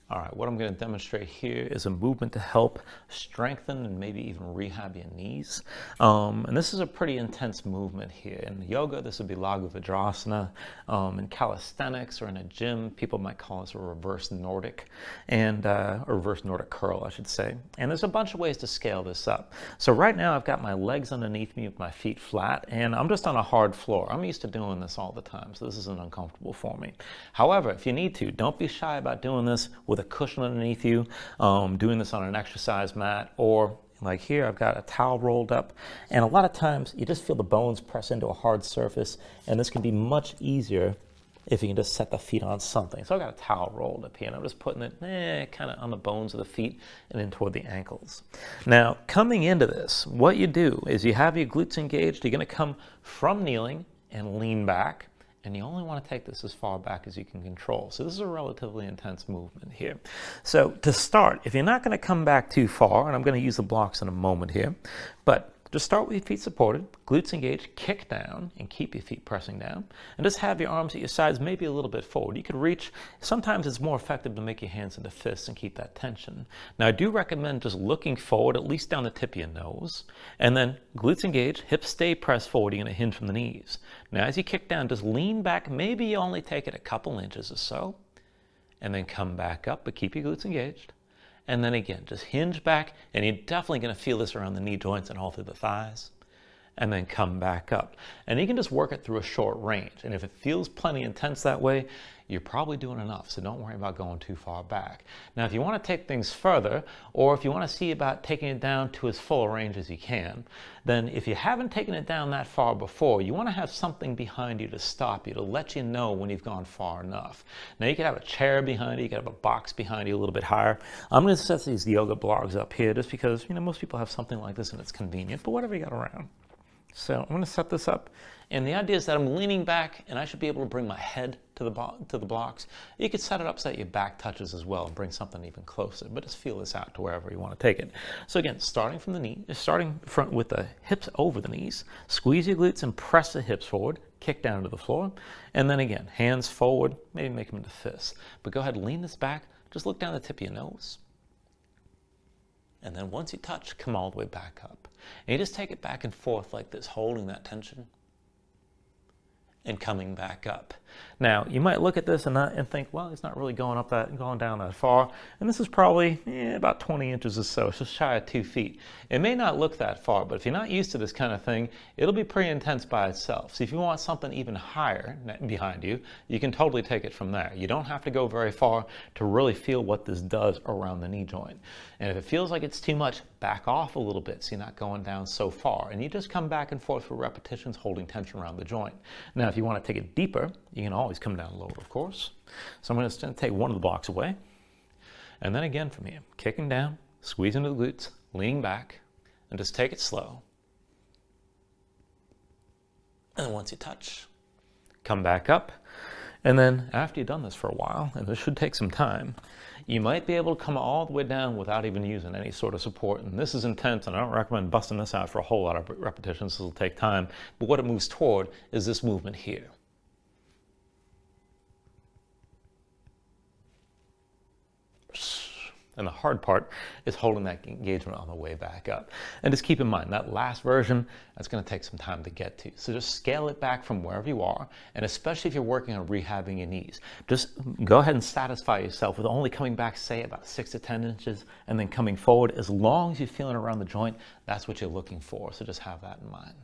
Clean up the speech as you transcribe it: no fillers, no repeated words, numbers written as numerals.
All right, what I'm going to demonstrate here is a movement to help strengthen and maybe even rehab your knees. And this is a pretty intense movement here. In yoga, this would be Laghu Vajrasana. In calisthenics or in a gym, people might call this a reverse Nordic, and a reverse Nordic curl, I should say. And there's a bunch of ways to scale this up. So right now, I've got my legs underneath me with my feet flat, and I'm just on a hard floor. I'm used to doing this all the time, so this isn't uncomfortable for me. However, if you need to, don't be shy about doing this with a cushion underneath you, doing this on an exercise mat, or like here, I've got a towel rolled up, and a lot of times you just feel the bones press into a hard surface, and this can be much easier if you can just set the feet on something. So I've got a towel rolled up here, and I'm just putting it kind of on the bones of the feet and in toward the ankles. Now, coming into this, what you do is you have your glutes engaged. You're going to come from kneeling and lean back. And you only want to take this as far back as you can control. So this is a relatively intense movement here. So to start, if you're not going to come back too far, and I'm going to use the blocks in a moment here, but just start with your feet supported, glutes engaged, kick down, and keep your feet pressing down. And just have your arms at your sides, maybe a little bit forward. You could reach. Sometimes it's more effective to make your hands into fists and keep that tension. Now, I do recommend just looking forward, at least down the tip of your nose. And then glutes engaged, hips stay pressed forward. You're going to hinge from the knees. Now, as you kick down, just lean back. Maybe you only take it a couple inches or so. And then come back up, but keep your glutes engaged. And then again, just hinge back, and you're definitely going to feel this around the knee joints and all through the thighs. And then come back up. And you can just work it through a short range. And if it feels plenty intense that way, you're probably doing enough. So don't worry about going too far back. Now, if you want to take things further, or if you want to see about taking it down to as full a range as you can, then if you haven't taken it down that far before, you want to have something behind you to stop you, to let you know when you've gone far enough. Now, you could have a chair behind you, you could have a box behind you a little bit higher. I'm going to set these yoga blogs up here just because, most people have something like this and it's convenient, but whatever you got around. So I'm going to set this up, and the idea is that I'm leaning back, and I should be able to bring my head to the blocks. You could set it up so that your back touches as well and bring something even closer, but just feel this out to wherever you want to take it. So again, starting from the knee, starting with the hips over the knees, squeeze your glutes and press the hips forward, kick down to the floor, and then again, hands forward, maybe make them into fists. But go ahead and lean this back, just look down the tip of your nose. And then once you touch, come all the way back up. And you just take it back and forth like this, holding that tension and coming back up. Now, you might look at this and think, well, it's not really going down that far. And this is probably about 20 inches or so. It's just shy of 2 feet. It may not look that far, but if you're not used to this kind of thing, it'll be pretty intense by itself. So if you want something even higher behind you, you can totally take it from there. You don't have to go very far to really feel what this does around the knee joint. And if it feels like it's too much, back off a little bit so you're not going down so far. And you just come back and forth for repetitions, holding tension around the joint. Now, if you want to take it deeper, you can always come down lower, of course. So I'm going to take one of the blocks away. And then again from here, kicking down, squeezing the glutes, leaning back, and just take it slow. And once you touch, come back up. And then after you've done this for a while, and this should take some time, you might be able to come all the way down without even using any sort of support. And this is intense, and I don't recommend busting this out for a whole lot of repetitions. This will take time. But what it moves toward is this movement here. And the hard part is holding that engagement on the way back up. And just keep in mind, that last version, that's going to take some time to get to. So just scale it back from wherever you are, and especially if you're working on rehabbing your knees. Just go ahead and satisfy yourself with only coming back, say, about 6 to 10 inches, and then coming forward. As long as you're feeling around the joint, that's what you're looking for. So just have that in mind.